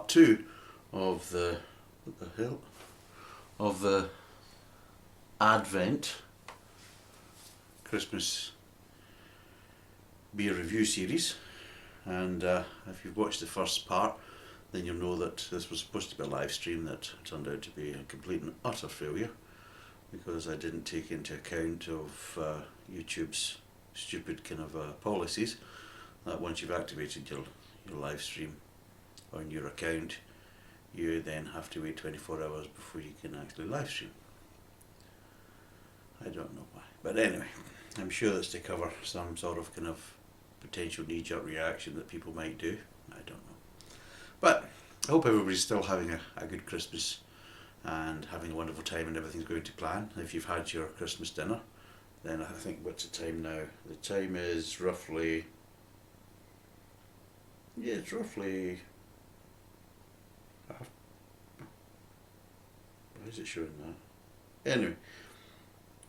part 2 of the, what the hell, of the Advent Christmas beer review series. And if you've watched the first part, then you'll know that this was supposed to be a live stream that turned out to be a complete and utter failure, because I didn't take into account of YouTube's stupid kind of policies that once you've activated your live stream on your account, you then have to wait 24 hours before you can actually live stream. I don't know why, but anyway, I'm sure that's to cover some sort of kind of potential knee-jerk reaction that people might do. I don't know, but I hope everybody's still having a good Christmas and having a wonderful time and everything's going to plan. If you've had your Christmas dinner, then I think, what's the time now? The time is roughly, yeah, it's roughly half. Why is it showing that? Anyway,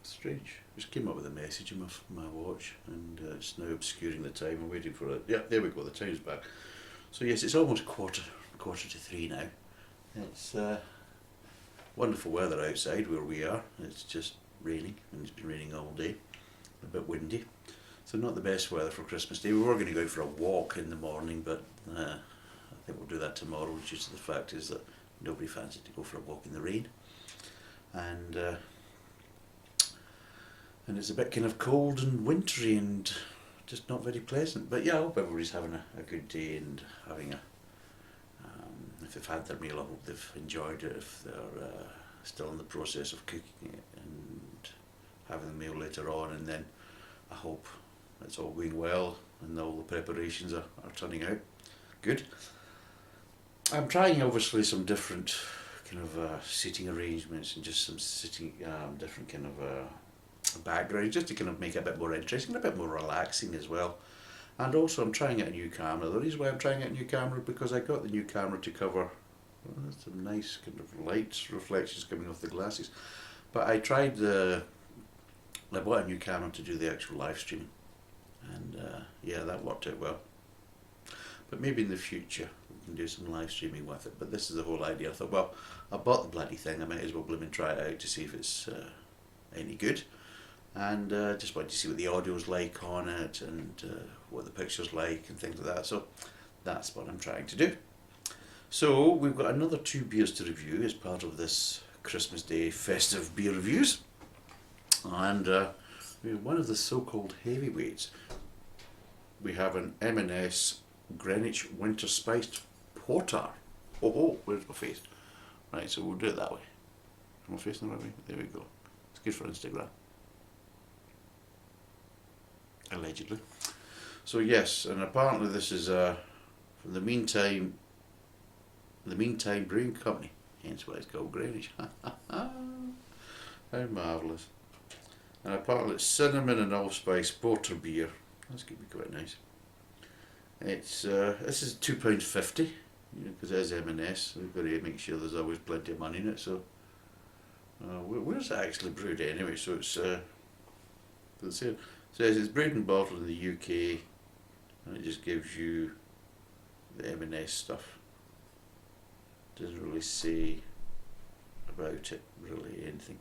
strange. Just came up with a message on my watch, and it's now obscuring the time. I'm waiting for it. Yeah, there we go. The time's back. So yes, it's almost quarter to 3 now. It's wonderful weather outside where we are. It's just raining, and it's been raining all day. A bit windy, so not the best weather for Christmas Day. We were going to go out for a walk in the morning, but I think we'll do that tomorrow, due to the fact is that nobody fancied to go for a walk in the rain, and it's a bit kind of cold and wintry and just not very pleasant. But yeah, I hope everybody's having a good day and having if they've had their meal, I hope they've enjoyed it. If they're still in the process of cooking it and having the meal later on, and then I hope it's all going well and all the preparations are turning out good. I'm trying obviously some different kind of seating arrangements and just some sitting different kind of background, just to kind of make it a bit more interesting, a bit more relaxing as well. And also I'm trying out a new camera. The reason why I'm trying out a new camera, because I got the new camera to cover some nice kind of lights, reflections coming off the glasses. But I bought a new camera to do the actual live stream, and yeah, that worked out well. But maybe in the future we can do some live streaming with it. But this is the whole idea. I thought, well, I bought the bloody thing, I might as well blooming try it out to see if it's any good. And just wanted to see what the audio's like on it, and what the picture's like and things like that. So that's what I'm trying to do. So we've got another 2 beers to review as part of this Christmas Day festive beer reviews. And we have one of the so-called heavyweights. We have an M&S Greenwich Winter Spiced Porter. Oh, where's my face? Right, so we'll do it that way. Am I facing the right way? There we go. It's good for Instagram. Allegedly. So yes, and apparently this is from the Meantime Brewing Company, hence why it's called Greenwich. How marvellous. And apparently it's cinnamon and allspice porter beer. That's going to be quite nice. It's this is £2.50, because it is M&S, so we've got to make sure there's always plenty of money in it. So where's it actually brewed anyway? So it's it says it's brewed and bottled in the UK, and it just gives you the M&S stuff. Doesn't really say about it really anything.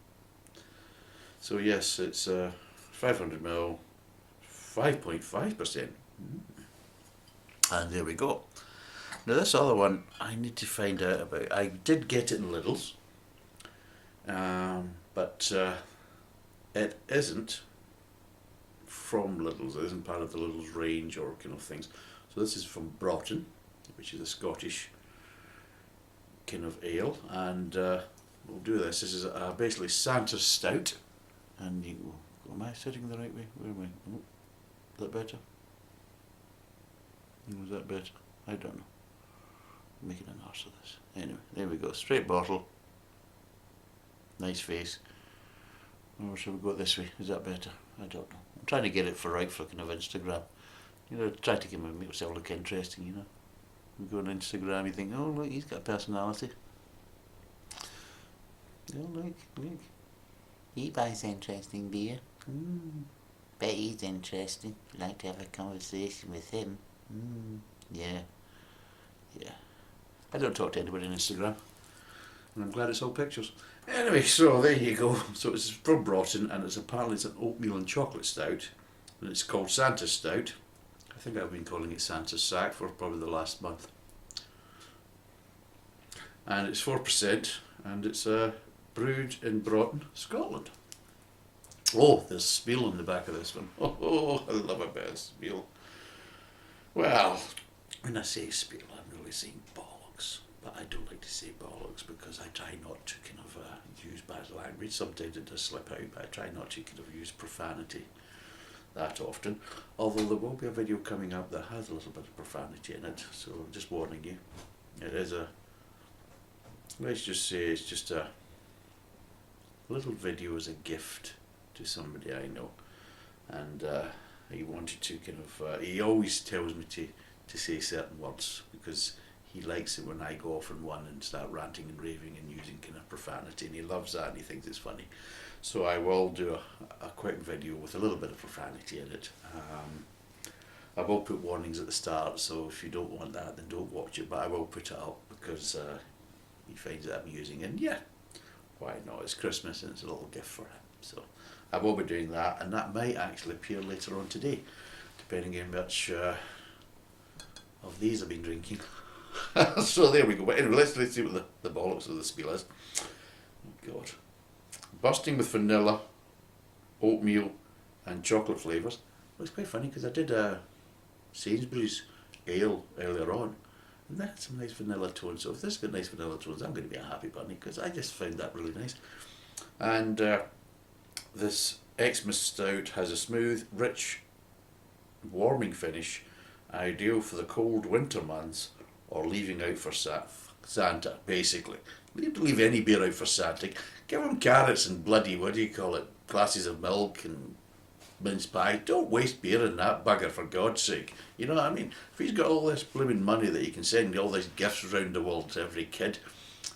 So yes, it's 500ml, 5.5%. And there we go. Now this other one I need to find out about. I did get it in Lidl's, but it isn't from Lidl's. It isn't part of the Lidl's range or kind of things. So this is from Broughton, which is a Scottish kind of ale, and we'll do this. This is basically Santa's Stout, and am I sitting the right way? Where am I? Oh, is that better? Was that better? I don't know. I'm making an arse of this. Anyway, there we go. Straight bottle. Nice face. Or shall we go this way? Is that better? I don't know. I'm trying to get it for right for kind of Instagram. Try to make myself look interesting, You go on Instagram, you think, oh look, he's got a personality. Oh look. He buys interesting beer. Bet he's interesting. I'd like to have a conversation with him. Yeah. I don't talk to anybody on Instagram, and I'm glad it's all pictures. Anyway, so there you go. So it's from Broughton, and apparently it's an oatmeal and chocolate stout, and it's called Santa's Stout. I think I've been calling it Santa's Sack for probably the last month. And it's 4%, and it's brewed in Broughton, Scotland. Oh, there's spiel on the back of this one. Oh, I love a bit of spiel. Well, when I say spiel, I'm really saying bollocks. But I don't like to say bollocks because I try not to kind of use bad language. Sometimes it does slip out, but I try not to kind of use profanity that often. Although there will be a video coming up that has a little bit of profanity in it, so I'm just warning you. It is let's just say it's just a little video as a gift to somebody I know. And he wanted to kind of, he always tells me to say certain words because he likes it when I go off on one and start ranting and raving and using kind of profanity, and he loves that and he thinks it's funny. So I will do a quick video with a little bit of profanity in it. I will put warnings at the start, so if you don't want that then don't watch it, but I will put it up because he finds it amusing, and yeah, why not? It's Christmas and it's a little gift for him. So I will be doing that, and that might actually appear later on today, depending on how much of these I've been drinking. So there we go. But anyway, let's see what the bollocks of the spiel is. Oh God. Bursting with vanilla, oatmeal and chocolate flavours. Well, it's quite funny because I did a Sainsbury's ale earlier on, and that had some nice vanilla tones. So if this has got nice vanilla tones, I'm going to be a happy bunny because I just found that really nice. And this Xmas Stout has a smooth, rich, warming finish, ideal for the cold winter months or leaving out for Santa, basically. You don't leave any beer out for Santa. Give him carrots and bloody, what do you call it, glasses of milk and mince pie. Don't waste beer in that bugger, for God's sake. You know what I mean? If he's got all this blooming money that he can send all these gifts around the world to every kid,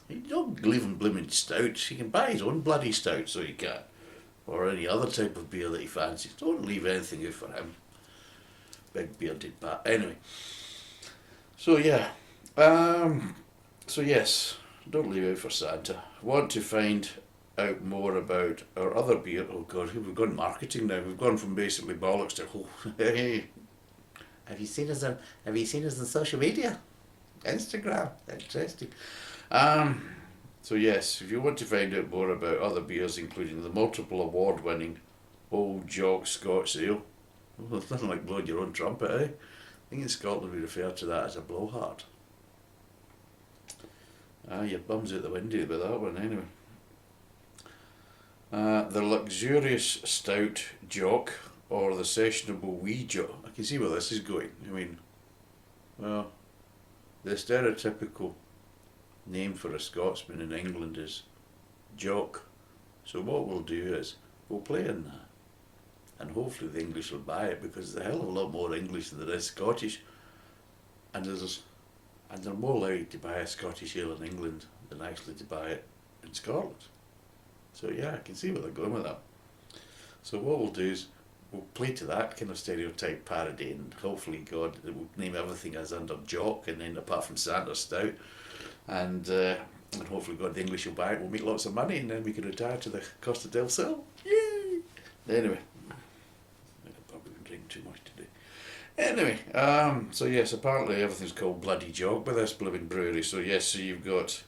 you don't leave him blooming stouts. He can buy his own bloody stout, so he can. Or any other type of beer that he fancies. Don't leave anything out for him. Big bearded bat. Anyway. So yeah. So yes, don't leave out for Santa. Want to find out more about our other beer? Oh God, we've gone marketing now. We've gone from basically bollocks to hey. Have you seen us on social media? Instagram. Interesting. So yes, if you want to find out more about other beers, including the multiple award-winning Old Jock Scotch Ale. Oh, it's nothing like blowing your own trumpet, eh? I think in Scotland we refer to that as a blowhard. Your bum's out the window with that one, anyway. The luxurious stout jock, or the sessionable wee jock. I can see where this is going. I mean, well, the stereotypical name for a Scotsman in England is jock. So what we'll do is we'll play in that, and hopefully the English will buy it, because there's a hell of a lot more English than there is Scottish, and they're more likely to buy a Scottish ale in England than actually to buy it in Scotland. So yeah, I can see where they're going with that. So what we'll do is we'll play to that kind of stereotype parody, and hopefully God, we'll name everything as under jock, and then apart from Santa's Stout, and hopefully God, the English will buy it, we'll make lots of money, and then we can retire to the Costa del Sol. Yay! Anyway, I've probably been drinking too much today. Anyway, so yes, apparently everything's called bloody jock by this blooming brewery. So yes, so you've got,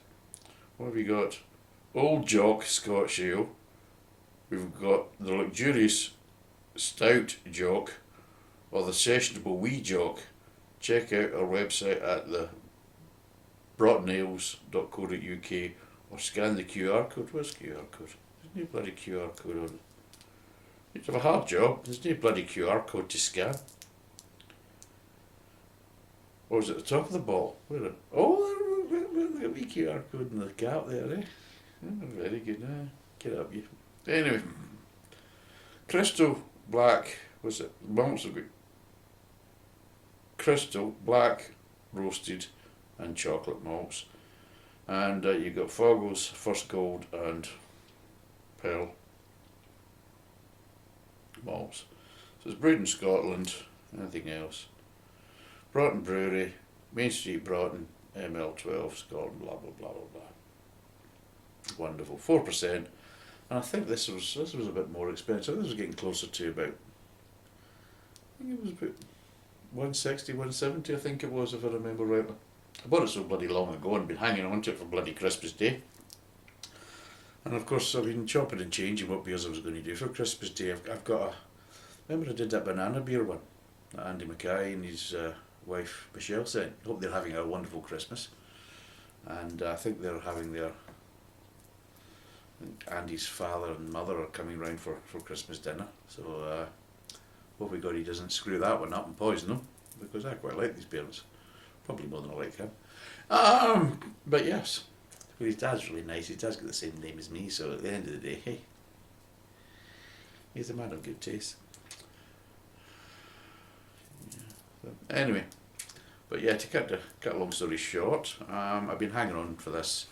what have you got? Old Jock Scotch Ale. We've got the luxurious Stout Jock, or the sessionable wee jock. Check out our website at the broughtonales.co.uk, or scan the QR code. Where's the QR code? There's no bloody QR code on it. It's a hard job. There's no bloody QR code to scan. Or is it at the top of the ball? Where is it? Oh, look at the QR code in the gap there, eh? Oh, very good. Get up, you. Anyway, Crystal Black, what's it? Malts have got Crystal Black roasted and chocolate malts, and you've got Foggles, First Gold and Pearl malts. So it's brewed in Scotland. Anything else? Broughton Brewery, Main Street, Broughton, ML12 Scotland, blah blah blah blah blah. Wonderful, 4%. And I think this was a bit more expensive. This was getting closer to about, I think it was about 160, 170, I think it was, if I remember rightly. I bought it so bloody long ago and been hanging on to it for bloody Christmas Day. And of course I've been chopping and changing what beers I was going to do for Christmas Day. I've got a, remember I did that banana beer one that Andy Mackay and his wife Michelle sent. Hope they're having a wonderful Christmas. And I think they're having their, Andy's father and mother are coming round for Christmas dinner. So hope we God he doesn't screw that one up and poison them, because I quite like these parents. Probably more than I like him. But yes, his dad's really nice. His dad's got the same name as me, so at the end of the day, hey, he's a man of good taste. Yeah. So, anyway, but yeah, to cut a long story short, I've been hanging on for this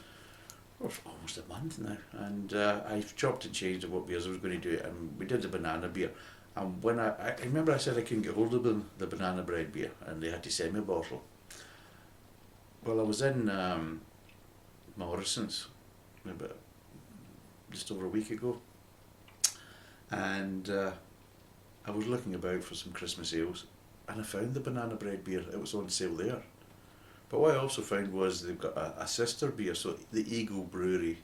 for almost a month now, and I've chopped and changed what beers I was going to do, and we did the banana beer. And when I remember I said I couldn't get hold of the banana bread beer, and they had to send me a bottle. Well, I was in Morrison's about just over a week ago, and I was looking about for some Christmas ales, and I found the banana bread beer. It was on sale there. But what I also found was they've got a sister beer. So the Eagle Brewery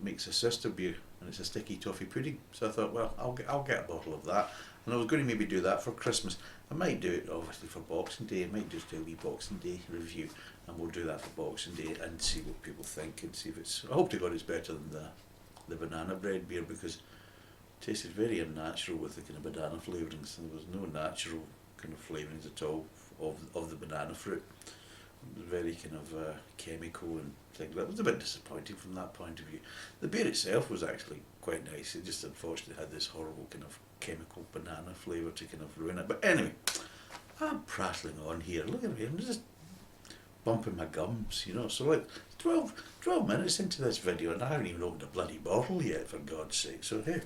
makes a sister beer, and it's a sticky toffee pudding. So I thought, well, I'll get a bottle of that, and I was going to maybe do that for Christmas. I might do it obviously for Boxing Day. I might just do a wee Boxing Day review, and we'll do that for Boxing Day and see what people think and see if it's. I hope to God it's better than the banana bread beer, because it tasted very unnatural with the kind of banana flavourings. There was no natural kind of flavourings at all of the banana fruit. It was very kind of chemical and things. That was a bit disappointing from that point of view. The beer itself was actually quite nice. It just unfortunately had this horrible kind of chemical banana flavour to kind of ruin it. But anyway, I'm prattling on here. Look at me, I'm just bumping my gums, you know. So like 12 minutes into this video and I haven't even opened a bloody bottle yet, for God's sake. So hey,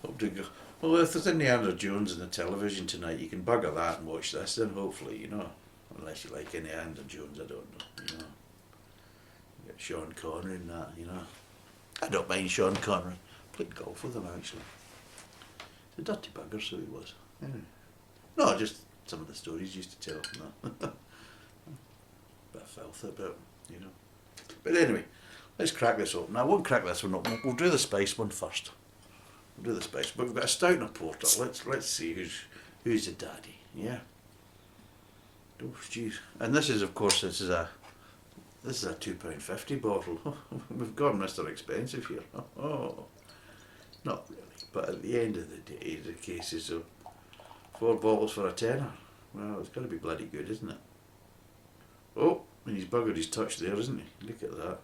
hope to go. Well, if there's Indiana Jones on the television tonight, you can bugger that and watch this then, hopefully, you know. Unless you like Indiana Jones, I don't know, you know. You get Sean Connery and that, you know. I don't mind Sean Connery. Played golf with him actually. He's a dirty bugger, so he was. Anyway. No, just some of the stories he used to tell. No. Bit of filth about, you know. But anyway, let's crack this open. I won't crack this one open. We'll do the spice one first. We'll do the spice. But we've got a stout and a porter. Let's see who's the daddy. Yeah. Oh jeez. And this is, of course, this is a £2.50 bottle. We've gone Mr. Expensive here. Oh, not really. But at the end of the day, the case is of 4 bottles for a tenner. Well, it's got to be bloody good, isn't it? Oh, and he's buggered his touch there, isn't he? Look at that.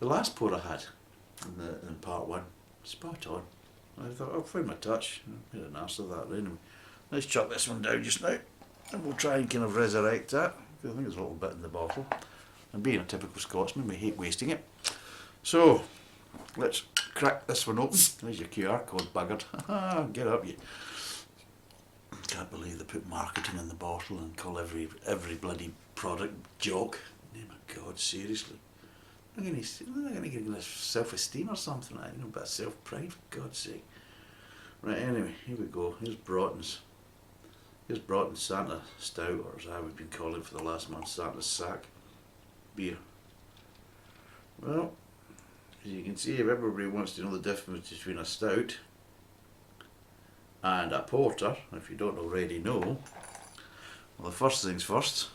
The last pour I had in part 1, spot on. I thought, I'll find my touch. I made an arse of that anyway. Let's chuck this one down just now, and we'll try and kind of resurrect that. I think there's a little bit in the bottle. And being a typical Scotsman, we hate wasting it. So, let's crack this one open. There's your QR code, buggered. Get up, you. Can't believe they put marketing in the bottle and call every bloody product joke. Oh my God, seriously. I'm going to get a self-esteem or something, you know, a bit of self-pride, for God's sake. Right, anyway, here we go. Here's Broughton's. Here's Broughton Santa Stout, or as I have been calling for the last month, Santa's Sack beer. Well, as you can see, if everybody wants to know the difference between a stout and a porter, if you don't already know, well, the first things first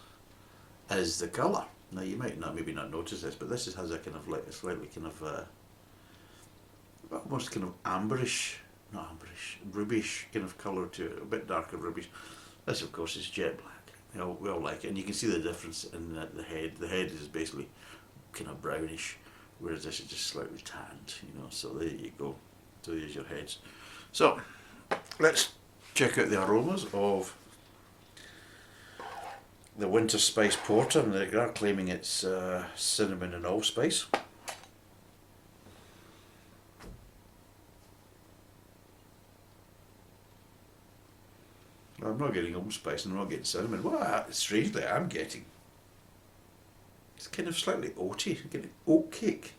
is the colour. Now you might maybe not notice this, but this has a kind of like a slightly kind of almost kind of amberish, not amberish, rubish kind of colour to it, a bit darker rubish. This of course is jet black. We all like it, and you can see the difference in the head. The head is basically kind of brownish, whereas this is just slightly tanned, you know, so there you go. So there's your heads. So let's check out the aromas of the Winter Spice Porter, and they are claiming it's cinnamon and allspice. I'm not getting allspice and I'm not getting cinnamon. What strangely I'm getting, it's kind of slightly oaty, getting oat cake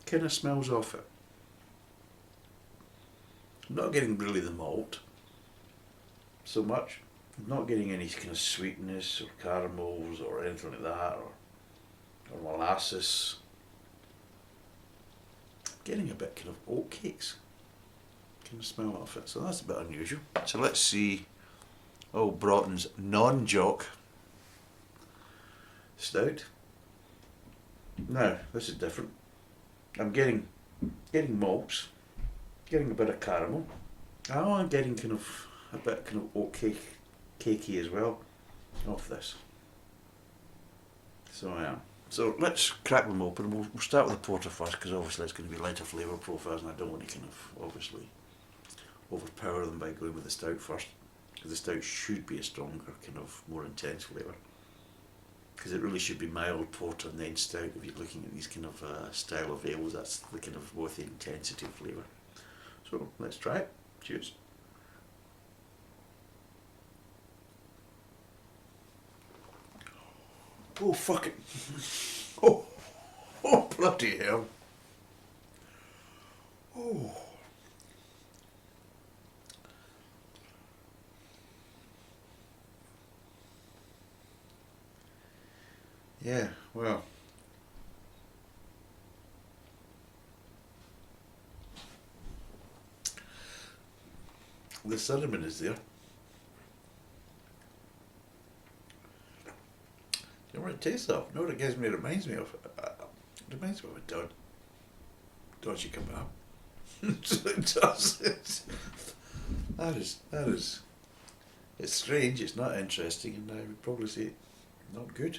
kind of smells off it. I'm not getting really the malt so much. I'm not getting any kind of sweetness or caramels or anything like that, or molasses. I'm getting a bit kind of oat cakes kind of smell off it, so that's a bit unusual. So let's see. Oh, Broughton's non-jock stout. Now this is different. I'm getting malts, getting a bit of caramel. Oh, I'm getting kind of a bit kind of oat cakey as well off this. So I am. So let's crack them open. We'll start with the porter first, because obviously it's going to be lighter flavour profiles, and I don't want to kind of obviously overpower them by going with the stout first, because the stout should be a stronger, kind of more intense flavour. Because it really should be mild porter and then stout. If you're looking at these kind of style of ales, that's the kind of both the intensity of flavour. So let's try it. Cheers. Oh fuck it! Oh bloody hell! Oh. Yeah, well. The cinnamon is there. You know what it tastes of? You know what it gives me? It reminds me of? It reminds me of a dodgy kebab. It does. That is. It's strange. It's not interesting, and I would probably say not good.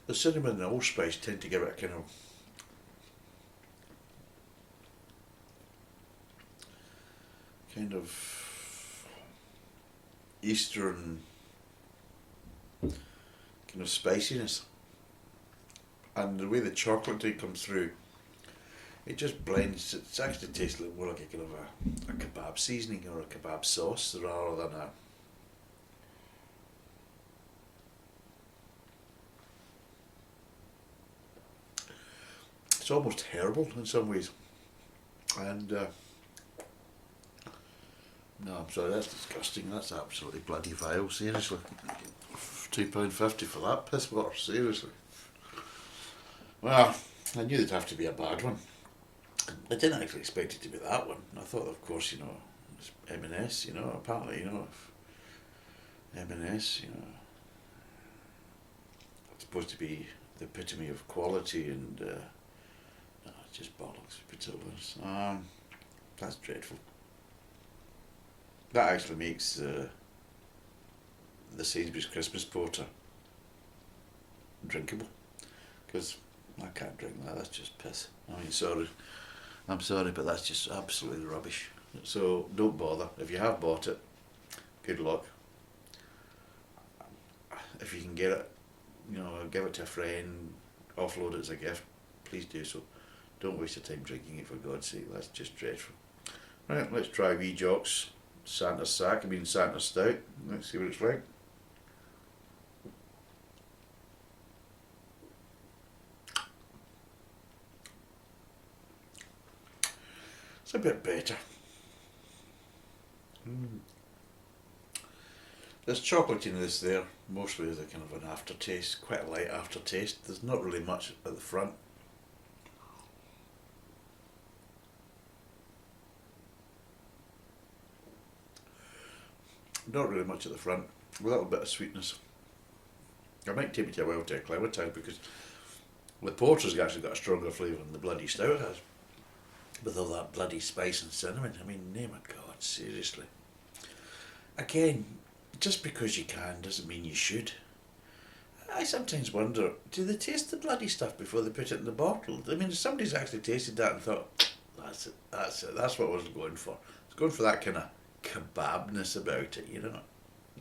The cinnamon and the allspice tend to give it a kind of Eastern kind of spiciness, and the way the chocolatey comes through, it just blends. It actually tastes more like a kind of a kebab seasoning or a kebab sauce rather than a. It's almost herbal in some ways, and no, I'm sorry, that's disgusting. That's absolutely bloody vile. Seriously, £2.50 for that piss water. Seriously. Well, I knew there'd have to be a bad one. I didn't actually expect it to be that one. I thought, of course, it's M&S. Apparently, M&S. It's supposed to be the epitome of quality, and no, it's just bollocks. Ridiculous. That's dreadful. That actually makes the Sainsbury's Christmas Porter drinkable, because I can't drink that. That's just piss. I mean, sorry. I'm sorry, but that's just absolutely rubbish. So don't bother. If you have bought it, good luck. If you can get it, give it to a friend, offload it as a gift, please do so. Don't waste your time drinking it, for God's sake. That's just dreadful. Right, let's try Wee Jock's Santa's Santa's Stout. Let's see what it's like. It's a bit better. There's chocolatiness there, mostly as a kind of an aftertaste, quite a light aftertaste. There's not really much at the front. Not really much at the front, a little bit of sweetness. It might take me a while to acclimatise, because the porter's actually got a stronger flavour than the bloody stout has, with all that bloody spice and cinnamon. I mean, name of God, seriously. Again, just because you can doesn't mean you should. I sometimes wonder, do they taste the bloody stuff before they put it in the bottle? I mean, if somebody's actually tasted that and thought, that's it, that's what I was going for. I was going for that kind of kebabness about it,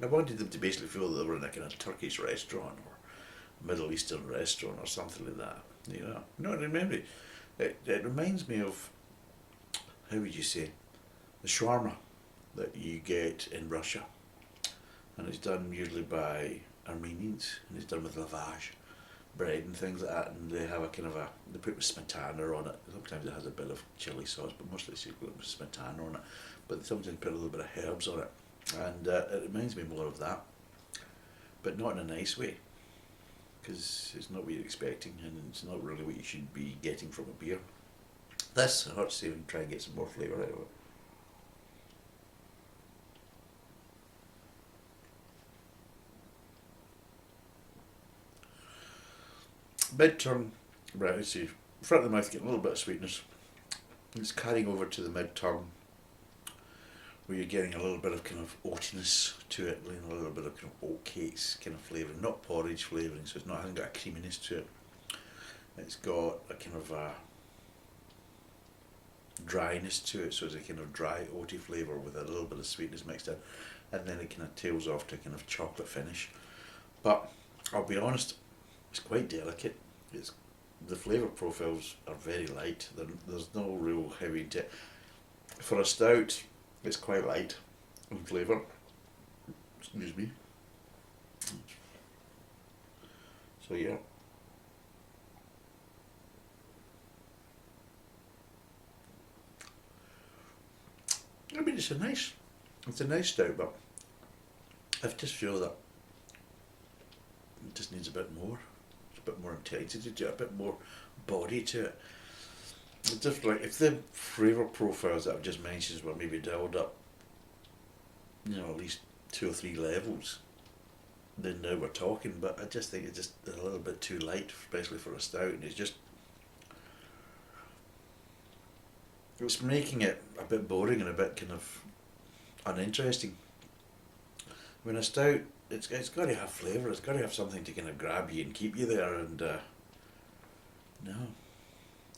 I wanted them to basically feel that they were in a kind of Turkish restaurant or Middle Eastern restaurant or something like that, No, remember, it reminds me of how would you say, the shawarma that you get in Russia, and it's done usually by Armenians, and it's done with lavage bread and things like that, and they have a kind of they put smetana on it. Sometimes it has a bit of chili sauce, but mostly it's put smetana on it, but sometimes put a little bit of herbs on it, and it reminds me more of that, but not in a nice way, because it's not what you're expecting, and it's not really what you should be getting from a beer. This, I have to say, and try and get some more flavour out of it. Mid-tongue, right, let's see, front of the mouth getting a little bit of sweetness. It's carrying over to the mid-tongue, where you're getting a little bit of kind of oatiness to it, a little bit of kind of oat cakes kind of flavouring, not porridge flavouring, so it hasn't got a creaminess to it. It's got a kind of a dryness to it, so it's a kind of dry oaty flavour with a little bit of sweetness mixed in, and then it kind of tails off to a kind of chocolate finish. But I'll be honest, it's quite delicate. The flavour profiles are very light. There's no real heavy for a stout. It's quite light in flavour. Excuse me. So yeah. I mean, it's a nice stout, but I just feel that it just needs a bit more. A bit more intensity to it, a bit more body to it. It's just like if the flavour profiles that I've just mentioned were maybe dialed up, at least 2 or 3 levels, then now we're talking. But I just think it's just a little bit too light, especially for a stout, and it's making it a bit boring and a bit kind of uninteresting. When a stout, it's got to have flavour, it's got to have something to kind of grab you and keep you there, and no,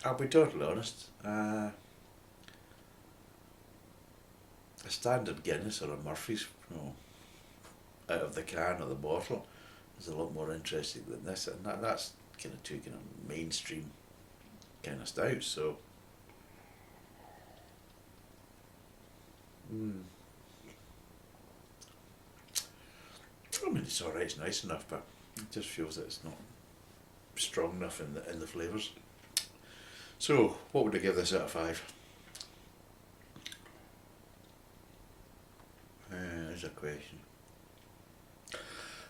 I'll be totally honest, a standard Guinness or a Murphy's, out of the can or the bottle is a lot more interesting than this, and that's kind of two kind of mainstream kind of stouts, so I mean, it's alright, it's nice enough, but it just feels that it's not strong enough in the flavours. So, what would I give this out of 5? There's a question.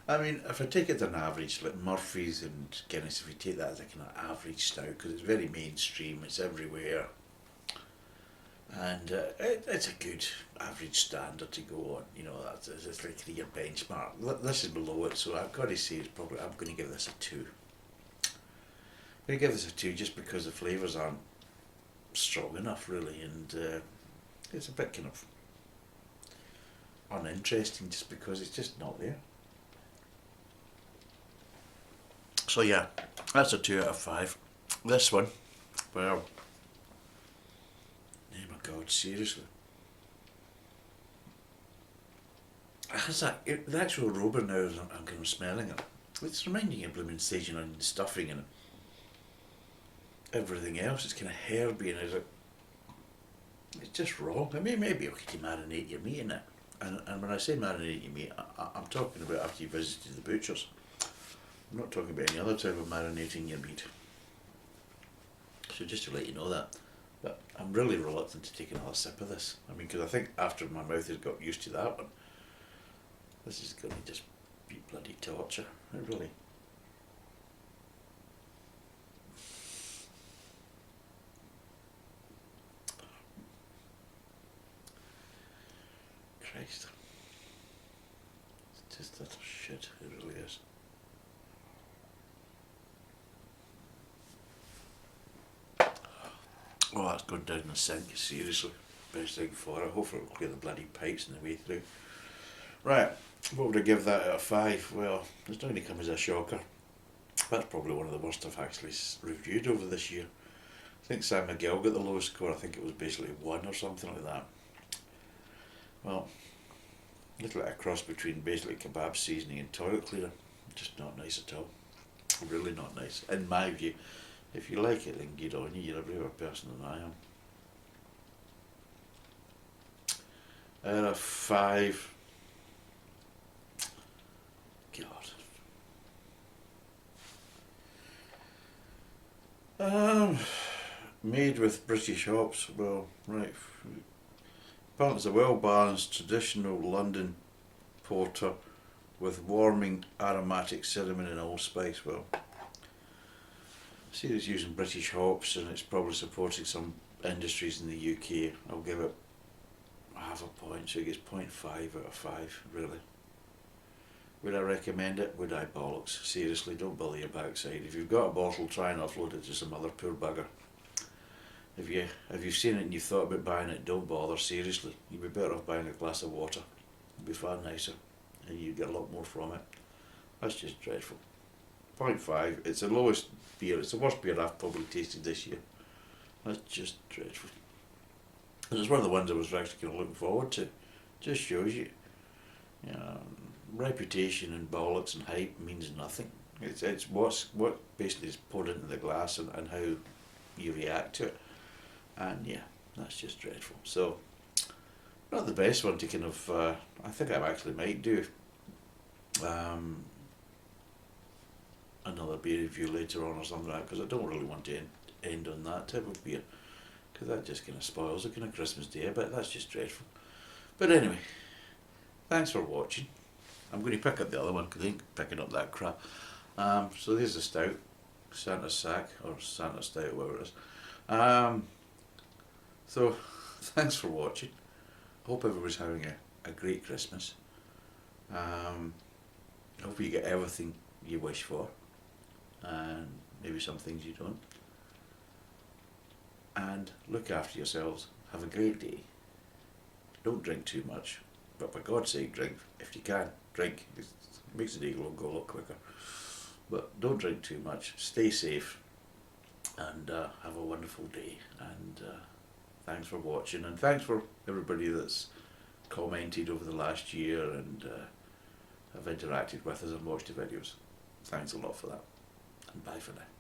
I mean, if I take it an average, like Murphy's and Guinness, if you take that as a kind of average stout, because it's very mainstream, it's everywhere, and it's a good average standard to go on. It's like your benchmark. This is below it, so I've got to say I'm going to give this a 2. I'm going to give this a 2 just because the flavours aren't strong enough, really, and it's a bit kind of uninteresting just because it's just not there. So yeah, that's a 2 out of 5. This one, well, oh my God, seriously. The actual aroma now, as I'm kind of smelling it, it's reminding you of blooming sage and stuffing and everything else. It's kind of herby and it's just wrong. I mean, maybe okay to marinate your meat in it. And when I say marinate your meat, I'm talking about after you visited the butchers. I'm not talking about any other type of marinating your meat. So just to let you know that. But I'm really reluctant to take another sip of this. I mean, because I think after my mouth has got used to that one, this is going to just be bloody torture. It really. Christ. It's just utter shit. It really is. Oh, that's going down the sink, seriously. Best thing for it. Hopefully it'll clear the bloody pipes on the way through. Right, what would I give that out of 5? Well, it's not going to come as a shocker. That's probably one of the worst I've actually reviewed over this year. I think Sam McGill got the lowest score. I think it was basically 1 or something like that. Well, little like a cross between basically kebab seasoning and toilet cleaner. Just not nice at all. Really not nice, in my view. If you like it, then get on you. You're a braver person than I am. Out of 5. God. Made with British hops. Well, right. Apparently it's a well-balanced traditional London porter with warming aromatic cinnamon and allspice. Well, see it's using British hops and it's probably supporting some industries in the UK. I'll give it half a point, so it gets 0.5 out of 5, really. Would I recommend it? Would I? Bollocks. Seriously, don't bother your backside. If you've got a bottle, try and offload it to some other poor bugger. If you've seen it and you've thought about buying it, don't bother, seriously. You'd be better off buying a glass of water. It'd be far nicer and you'd get a lot more from it. That's just dreadful. 0.5, it's the lowest beer, it's the worst beer I've probably tasted this year. That's just dreadful. And it's one of the ones I was actually kind of looking forward to. Just shows you, reputation and bollocks and hype means nothing. It's what basically is poured into the glass and how you react to it. And yeah, that's just dreadful. So, not the best one to kind of, I think I actually might do another beer review later on or something like that, because I don't really want to end on that type of beer, because that just kind of spoils the kind of Christmas day a bit. That's just dreadful. But anyway, thanks for watching. I'm going to pick up the other one because I ain't picking up that crap. So there's a Stout, Santa Sack, or Santa Stout, whatever it is. So, thanks for watching. I hope everybody's having a great Christmas. I hope you get everything you wish for, and maybe some things you don't. And look after yourselves. Have a great day. Don't drink too much, but for God's sake, drink. If you can, drink. It makes the day go a lot quicker. But don't drink too much. Stay safe, and have a wonderful day. And thanks for watching, and thanks for everybody that's commented over the last year and have interacted with us and watched the videos. Thanks a lot for that, and bye for now.